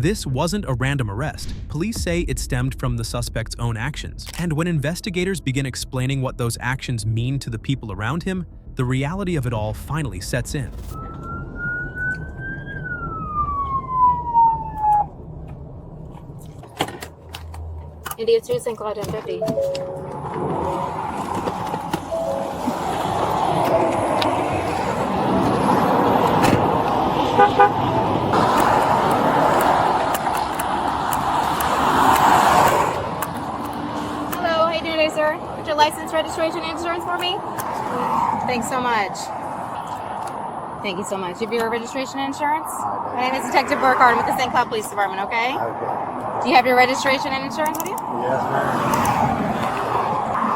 This wasn't a random arrest. Police say it stemmed from the suspect's own actions. And when investigators begin explaining what those actions mean to the people around him, the reality of it all finally sets in. India 2, St. Cloud 1050. Hello, how you doing today, sir? What's your license, registration, and insurance for me? Thanks so much. Thank you so much. You have your registration and insurance? My name is Detective Burkhardt. I'm with the St. Cloud Police Department, okay? Okay. Do you have your registration and insurance with you? Yes, ma'am.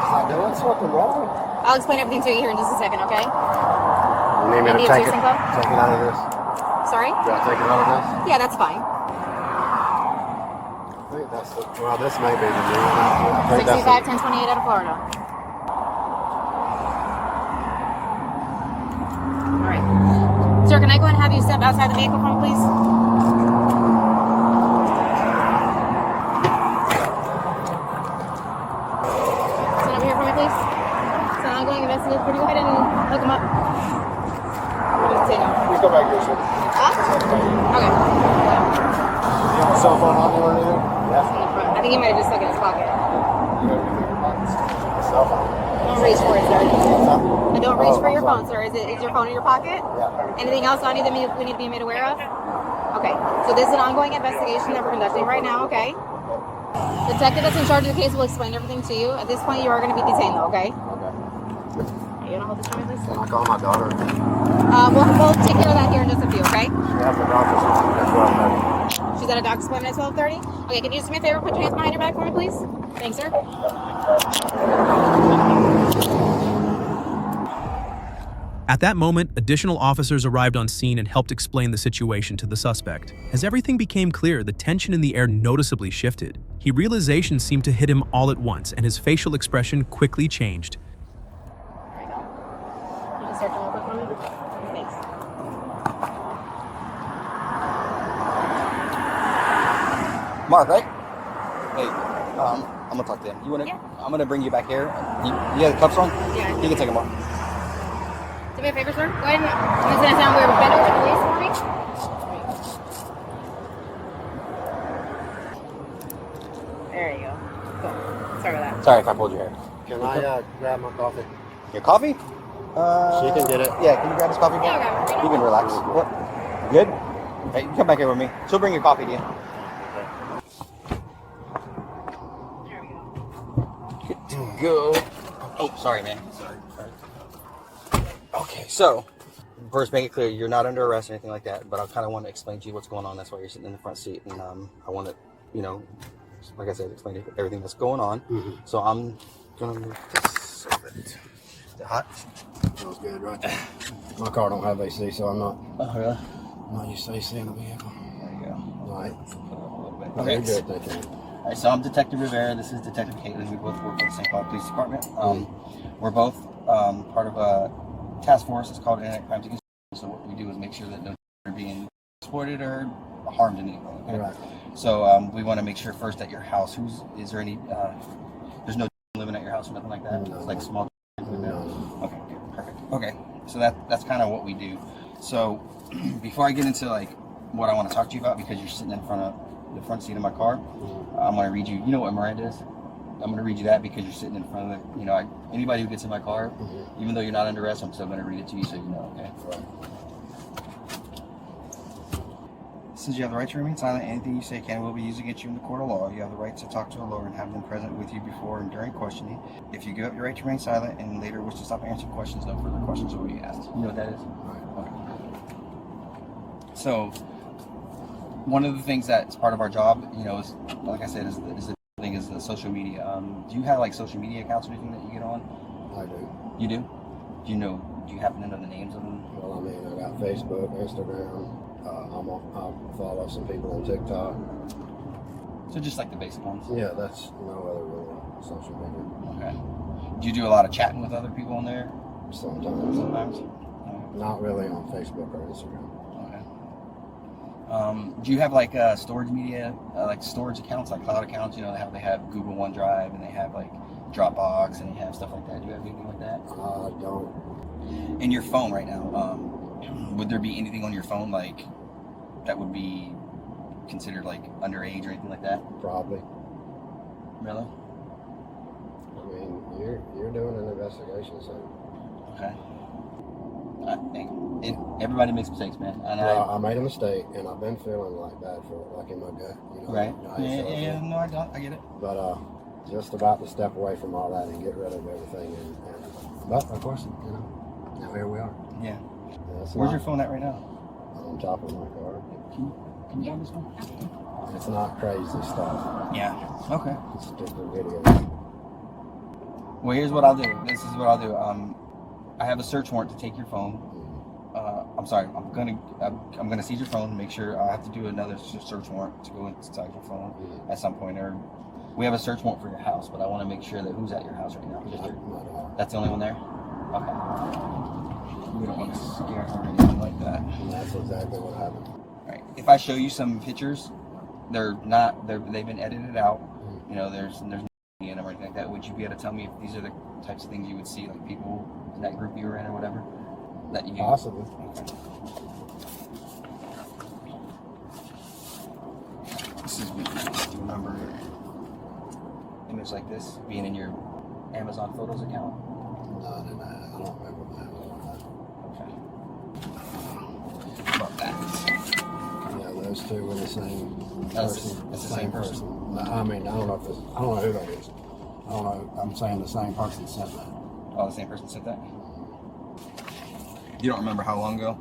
Is that doing something wrong? I'll explain everything to you here in just a second, okay? You need me to India take 2, it, St. Cloud? take it out of this? Sorry? Do I take it out of this? Yeah, that's fine. I think that's the, well, this may be the new one. I think that's 65 1028 out of Florida. All right. Sir, can I go and have you step outside the vehicle for me, please? Stand over here for me, please. It's an ongoing investigation. Could you go ahead and hook him up? You go back here, sir. Huh? Okay. You have a cell phone on you or anything? Yes. I think he might have just stuck it in his pocket. You have anything in your pockets? A cell phone? Don't reach for it, sir. Something? And don't reach for I'm your sorry. phone, sir. Is your phone in your pocket? Yeah. Anything else on you that we need to be made aware of? Okay. So this is an ongoing investigation that we're conducting right now, okay? The detective that's in charge of the case will explain everything to you. At this point, you are going to be detained, though, okay? Okay. Are you going to hold this for me, please? Can I call my daughter? We'll take care of that here in just a few, okay? She has a doctor's appointment at 12:30. She's at a doctor's appointment at 12:30. Okay, can you just do me a favor? Put your hands behind your back for me, please? Thanks, sir. At that moment, additional officers arrived on scene and helped explain the situation to the suspect. As everything became clear, the tension in the air noticeably shifted. Realization seemed to hit him all at once, and his facial expression quickly changed. There you go. You can start to hold it for me. Thanks. Mark, right? Hey, I'm gonna talk to him. You wanna? Yeah. I'm gonna bring you back here. You have the cuffs on? Yeah. You can take them off. Do me a favor, sir. Go ahead and I'm gonna sound weird, but bend over the waist for me. There you go. Cool. Sorry about that. Sorry if I pulled your hair. Can I grab my coffee? Your coffee? She can get it. Yeah, can you grab this coffee? Yeah, I'll grab it. You can relax. What? Good? Hey, you come back here with me. She'll bring your coffee to you. There we go. Good to go. Oh, sorry, man. Sorry. Okay, so first, make it clear you're not under arrest or anything like that. But I kind of want to explain to you what's going on. That's why you're sitting in the front seat, and I want to, like I said, explain everything that's going on. Mm-hmm. So I'm gonna move this a bit. Is it hot? Sounds good, right there. My car don't have AC, so I'm not. Oh, really? I'm not used to AC in the vehicle. There you go. All right. A little bit. Okay, good. Thank you. All right, so I'm Detective Rivera. This is Detective Caitlin. We both work for the St. Cloud Police Department. We're both part of a task force. It's called Internet Crimes Against. So what we do is make sure that no are being exploited or harmed in any way. Okay? Right. So we want to make sure first that your house. Is there any? There's no living at your house or nothing like that. No. It's like small. No. Okay, good, perfect. Okay, so that's kind of what we do. So before I get into like what I want to talk to you about, because you're sitting in front of the front seat of my car, I'm going to read you. You know what Miranda is? I'm going to read you that because you're sitting in front of the. Anybody who gets in my car, even though you're not under arrest, I'm still going to read it to you so you know. Okay. Right. Since you have the right to remain silent, anything you say can and will be used against you in the court of law. You have the right to talk to a lawyer and have them present with you before and during questioning. If you give up your right to remain silent and later wish to stop answering questions, no further questions will be asked. You know what that is? Right. Okay. So, one of the things that's part of our job, is like I said, is the social media. Do you have like social media accounts or anything that you get on? I do. You do? Do you happen to know the names of them? Well, I mean, I got Facebook, Instagram. I'll follow some people on TikTok. So just like the basic ones? Yeah, that's no other really social media. Okay. Do you do a lot of chatting with other people on there? Sometimes. Sometimes? Not really on Facebook or Instagram. Okay. Do you have like storage media, like storage accounts, like cloud accounts? You know, how they have Google OneDrive and they have like Dropbox and they have stuff like that. Do you have anything like that? I don't. In your phone right now, would there be anything on your phone like that would be considered like underage or anything like that? Probably. Really? I mean, you're doing an investigation, so. Okay. I think everybody makes mistakes, man. And I made a mistake, and I've been feeling like bad for it, like in my gut. You know, right. how you feel Yeah, it. no, I don't. I get it. But just about to step away from all that and get rid of everything. But of course, you know, now here we are. Yeah. It's Where's not your phone at right now? on top of my car. Can you have this one? It's not crazy stuff. Yeah. Okay. It's just a video. Well, here's what I'll do. This is what I'll do. I have a search warrant to take your phone. I'm sorry. I'm gonna seize your phone. Make sure I have to do another search warrant to go inside your phone at some point. Or we have a search warrant for your house, but I want to make sure that who's at your house right now. That's the only one there. Okay. We don't want to scare her or anything like that. And that's exactly what happened. Right. If I show you some pictures, they've been edited out. You know, there's in them or anything like that. Would you be able to tell me if these are the types of things you would see, like people in that group you were in or whatever? That you Possibly. Okay. This is weird. Do you remember an image like this being in your Amazon Photos account? No, I don't remember that. Okay. About that. Yeah, those two were the same That's person. the same person. I mean, I don't know who that is. I don't know. I'm saying the same person said that. Oh, the same person said that? You don't remember how long ago?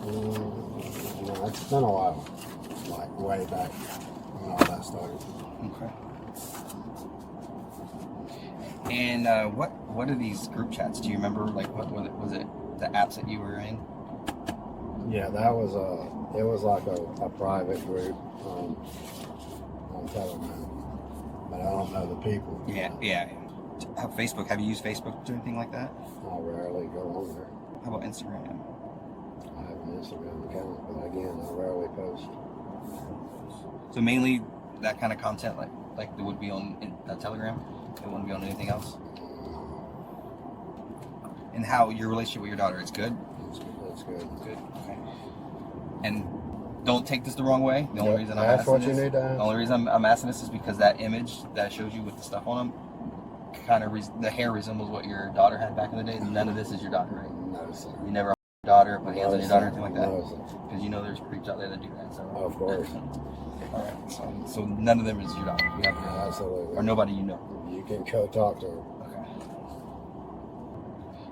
No, it's been a while. Like way back when all that started. Okay. And what are these group chats? Do you remember? Like, what was it? The apps that you were in? Yeah, that was it was like a private group on Telegram, but I don't know the people. Yeah. Facebook. Have you used Facebook or anything like that? I rarely go on there. How about Instagram? I have an Instagram account, but again, I rarely post. So mainly that kind of content, like it would be on Telegram. It wouldn't be on anything else. And how your relationship with your daughter is good? That's good. Good. Okay. And don't take this the wrong way. The only reason I'm Ask asking what you this, need to ask. the only reason I'm asking this is because that image that shows you with the stuff on them, kind of the hair resembles what your daughter had back in the day. None of this is your daughter, right? No, sir. You never your daughter, put hands on your daughter, anything like that. No, sir. Because you know there's creeps out there that do that. So. Of course. All right. So none of them is your daughter. You have Absolutely. or nobody you know. You can go talk to her. Okay.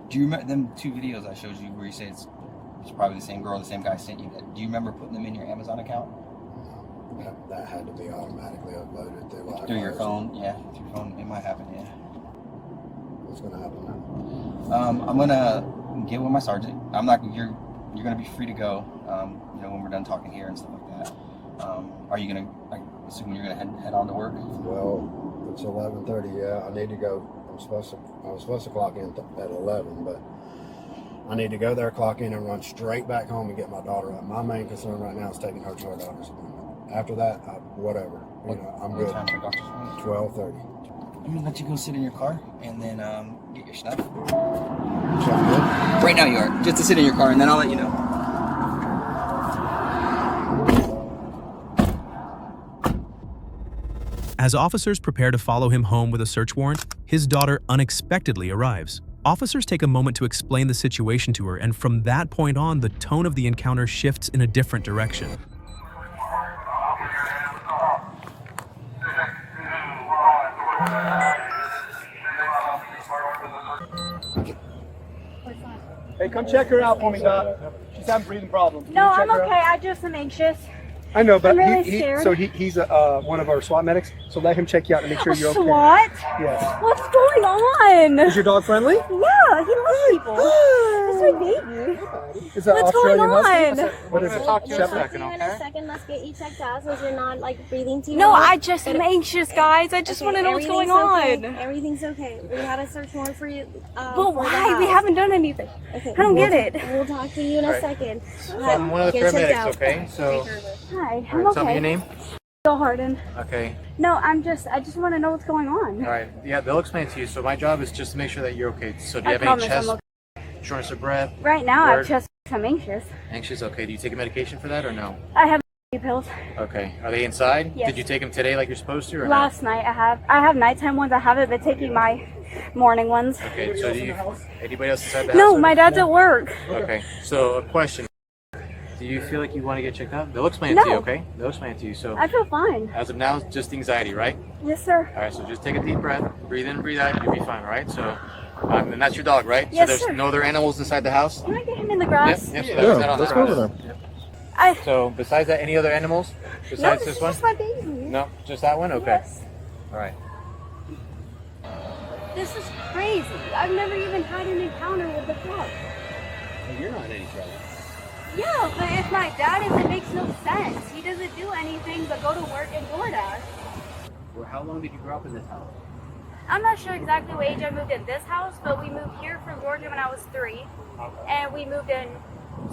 Do you remember them two videos I showed you where you say it's probably the same girl, the same guy sent you that? Do you remember putting them in your Amazon account? No, that had to be automatically uploaded Through your phone? Yeah, through your phone. It might happen, yeah. What's going to happen now? I'm gonna get with my sergeant. I'm not. You're gonna be free to go. You know, when we're done talking here and stuff like that. Are you gonna? I assume you're gonna head on to work. Well, it's 11:30. Yeah, I need to go. I was supposed to clock in at 11, but I need to go there, clock in, and run straight back home and get my daughter up. My main concern right now is taking her to her doctor's appointment. After that, whatever. You know, I'm good. What time for doctor's appointment? 12:30. I'm gonna let you go sit in your car and then get your stuff. Sound good? Right now you are. Just to sit in your car and then I'll let you know. As officers prepare to follow him home with a search warrant, his daughter unexpectedly arrives. Officers take a moment to explain the situation to her, and from that point on, the tone of the encounter shifts in a different direction. Hey, come check her out for me, Doc. She's having breathing problems. No, Can I'm you check her okay. out? I just am anxious. I know, but I'm really scared. he's one of our SWAT medics, so let him check you out and make sure you're okay. SWAT? Yes. What's going on? Is your dog friendly? Yeah. Yeah, he loves people. That's my baby. Is that What's Australian going husky? on? What is it? We'll talk to you in Check a back. second. Let's get you checked out since you're not like breathing too No, much. I just am anxious, guys. I just want to know what's going on. Everything's okay. We had a search warrant for you. But for the why? We house. haven't done anything. Okay. I don't get it. We'll talk to you in a second. I'm one of the Get checked paramedics, out. okay? So, Hi, all I'm right, tell me your okay. name. Bill Harden. Okay. No, I just want to know what's going on. All right. Yeah, they'll explain it to you. So my job is just to make sure that you're okay. So do you I have promise any chest, I'm shortness of breath, Right now, Word. I've just I'm anxious. anxious? Okay. Do you take a medication for that or no? I have pills. Okay. Are they inside? Yes. Did you take them today like you're supposed to or Last night I have nighttime ones. I haven't been taking my morning ones. not? Okay. So do you, anybody else inside the house? No, or- my dad's at work. Okay. So a question. Do you feel like you want to get checked out? They'll explain it to you, No. okay? They'll explain it to you. So I feel fine. as of now, it's just anxiety, right? Yes, sir. All right. So just take a deep breath, breathe in, breathe out. You'll be fine, all right? So, and that's your dog, right? Yes, so there's sir. no other animals inside the house? Can I get him in the grass? Yep, so Yeah, that's that on let's that go one. over there. So besides that, any other animals No, besides this this is one? just my baby. No, just that one. Okay. Yes. All right. This is crazy. I've never even had an encounter with the club. You're not in any trouble. Yeah, but if my dad is, it makes no sense. He doesn't do anything but go to work in DoorDash. Well, how long did you grow up in this house? I'm not sure exactly what age I moved in this house, but we moved here from Georgia when I was 3. And we moved in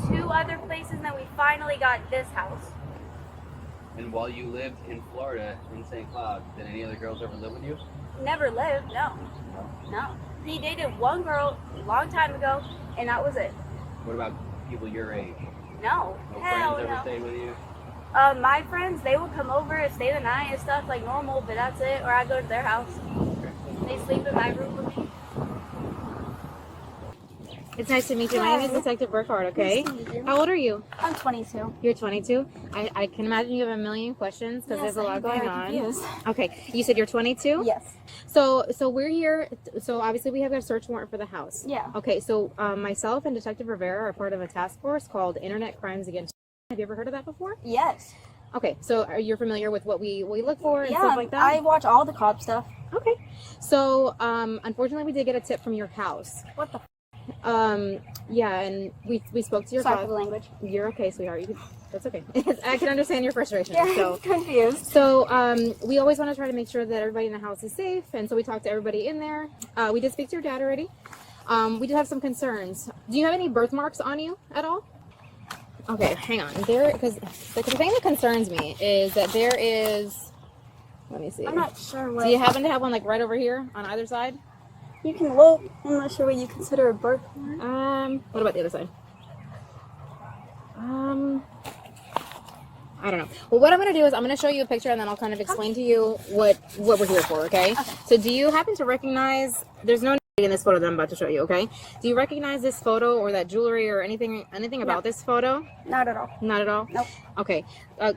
2 other places, and then we finally got this house. And while you lived in Florida, in St. Cloud, did any other girls ever live with you? Never lived, no. No. He dated one girl a long time ago, and that was it. What about people your age? No. No Hell friends ever no. stayed with you? My friends, they would come over and stay the night and stuff like normal, but that's it. Or I go to their house. They sleep in my room with me. It's nice to meet you. My name is Detective Burkhardt, okay? Nice to meet you. How old are you? I'm 22. You're 22? I can imagine you have a million questions because there's a lot going on. Confused. Okay, you said you're 22? Yes. So we're here. So obviously we have a search warrant for the house. Yeah. Okay, so myself and Detective Rivera are part of a task force called Internet Crimes Against. Have you ever heard of that before? Yes. Okay, so are you familiar with what we look for and Yeah, stuff like that? I watch all the cop stuff. Okay. So unfortunately we did get a tip from your house. What the Yeah, and we spoke to your Sorry cop. for the language. You're okay, sweetheart. That's okay. I can understand your frustration. Yeah, So confused. So we always want to try to make sure that everybody in the house is safe, and so we talked to everybody in there. We did speak to your dad already. We did have some concerns. Do you have any birthmarks on you at all? Okay, hang on. Because the thing that concerns me is that there is. Let me see. I'm not sure what. Do you happen to have one like right over here on either side? You can look. I'm not sure what you consider a birthmark. What about the other side? I don't know. Well, what I'm going to do is I'm going to show you a picture and then I'll kind of explain to you what we're here for, okay? So do you happen to recognize, there's no in this photo that I'm about to show you, okay? Do you recognize this photo or that jewelry or anything about this photo? Not at all. Not at all? Nope. Okay.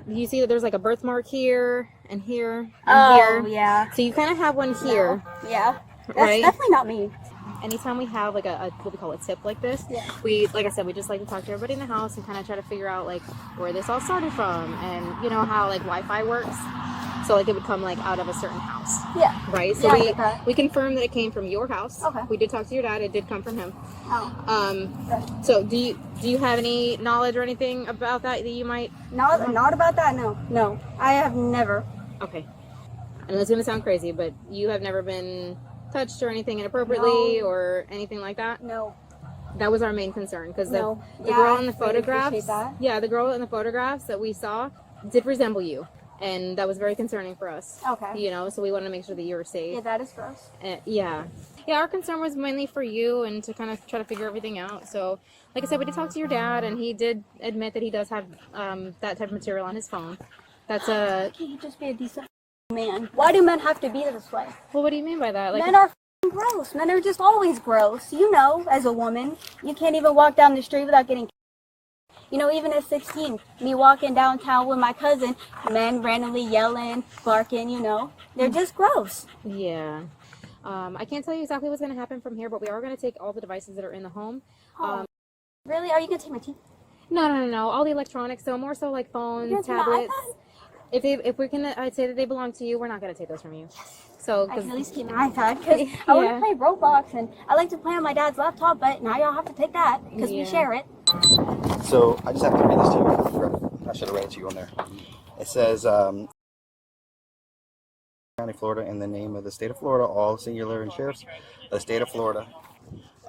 You see that there's like a birthmark here and here and Oh, here. yeah. So you kind of have one here, Yeah. That's right? definitely not me. Anytime we have like a what we call a tip like this, Yeah. we, like I said, we just like to talk to everybody in the house and kind of try to figure out like where this all started from, and you know how like Wi-Fi works. So like it would come like out of a certain house, Yeah. right? So Yeah, I get that. we confirmed that it came from your house. Okay. We did talk to your dad; it did come from him. Oh. So do you have any knowledge or anything about that you might? Not about that. No. No. I have never. Okay. And it's gonna sound crazy, but you have never been touched or anything inappropriately No. or anything like that? No. That was our main concern because No. the Yeah, girl in the I really photographs, appreciate that. yeah, the girl in the photographs that we saw did resemble you, and that was very concerning for us. Okay. You know, so we wanted to make sure that you were safe. Yeah, that is gross. Yeah. Our concern was mainly for you and to kind of try to figure everything out. So, like I said, we did talk to your dad, and he did admit that he does have that type of material on his phone. That's a. Can't you just be a decent man? Why do men have to be this way? Well, what do you mean by that? Like, Men are gross. Men are just always gross. You know, as a woman, you can't even walk down the street without getting. You know, even at 16, me walking downtown with my cousin, men randomly yelling, barking, you know. They're just gross. yeah. I can't tell you exactly what's going to happen from here, but we are going to take all the devices that are in the home. Really? Are you going to take my teeth? No. All the electronics, so more so like phones, You're gonna take my tablets. iPad? If we're gonna, I'd say that they belong to you. We're not gonna take those from you. So, I 'cause- can at least keep my iPad because I want to play Roblox and I like to play on my dad's laptop, but now y'all have to take that because we Yeah. share it. So I just have to read this to you. I should have read it to you on there. It says, County, Florida, in the name of the state of Florida, all singular and sheriffs, the state of Florida,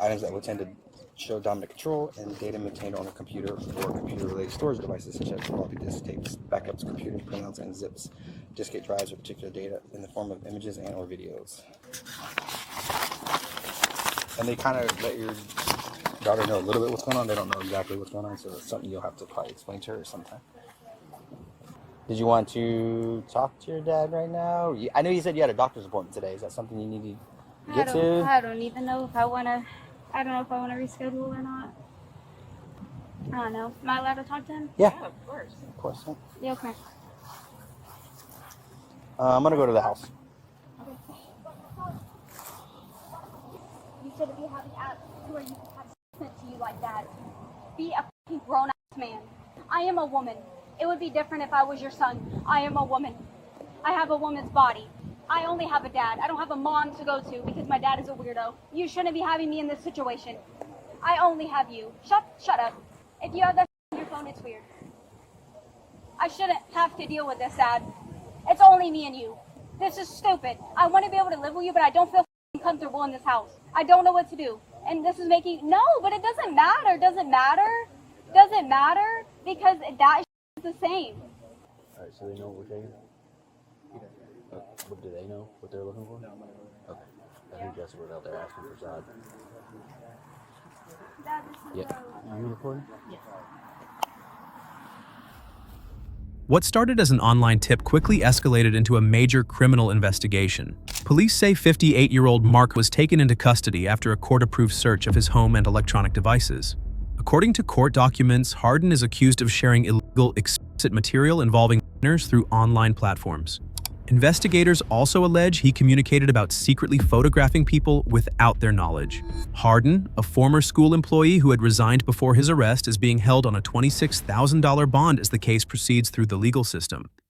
items that would tend to show dominant control and data maintained on a computer or computer-related storage devices such as floppy disk tapes, backups, computers, printouts, and zips, diskette drives, or particular data in the form of images and or videos. And they kind of let your daughter know a little bit what's going on. They don't know exactly what's going on, so it's something you'll have to probably explain to her sometime. Did you want to talk to your dad right now? I know you said you had a doctor's appointment today. Is that something you need to get to? I don't even know if I want to. I don't know if I want to reschedule or not. I don't know. Am I allowed to talk to him? Yeah, of course. Of course. Yeah, okay. I'm gonna go to the house. You shouldn't be having apps where you can have sent to you like that. Be a fucking grown-ass man. I am a woman. It would be different if I was your son. I am a woman. I have a woman's body. I only have a dad. I don't have a mom to go to because my dad is a weirdo. You shouldn't be having me in this situation. I only have you. Shut up. If you have that on your phone, it's weird. I shouldn't have to deal with this, Dad. It's only me and you. This is stupid. I want to be able to live with you, but I don't feel comfortable in this house. I don't know what to do. And this is making... No, but it doesn't matter. Doesn't matter. Doesn't matter because that is the same. Alright, so they know what we're taking? What do they know what they're looking for? Okay. I think Jessica was out there asking for Zod. Dad, this is Yeah. Are you recording? Yes. What started as an online tip quickly escalated into a major criminal investigation. Police say 58-year-old Mark was taken into custody after a court-approved search of his home and electronic devices. According to court documents, Hardin is accused of sharing illegal, explicit material involving minors through online platforms. Investigators also allege he communicated about secretly photographing people without their knowledge. Hardin, a former school employee who had resigned before his arrest, is being held on a $26,000 bond as the case proceeds through the legal system.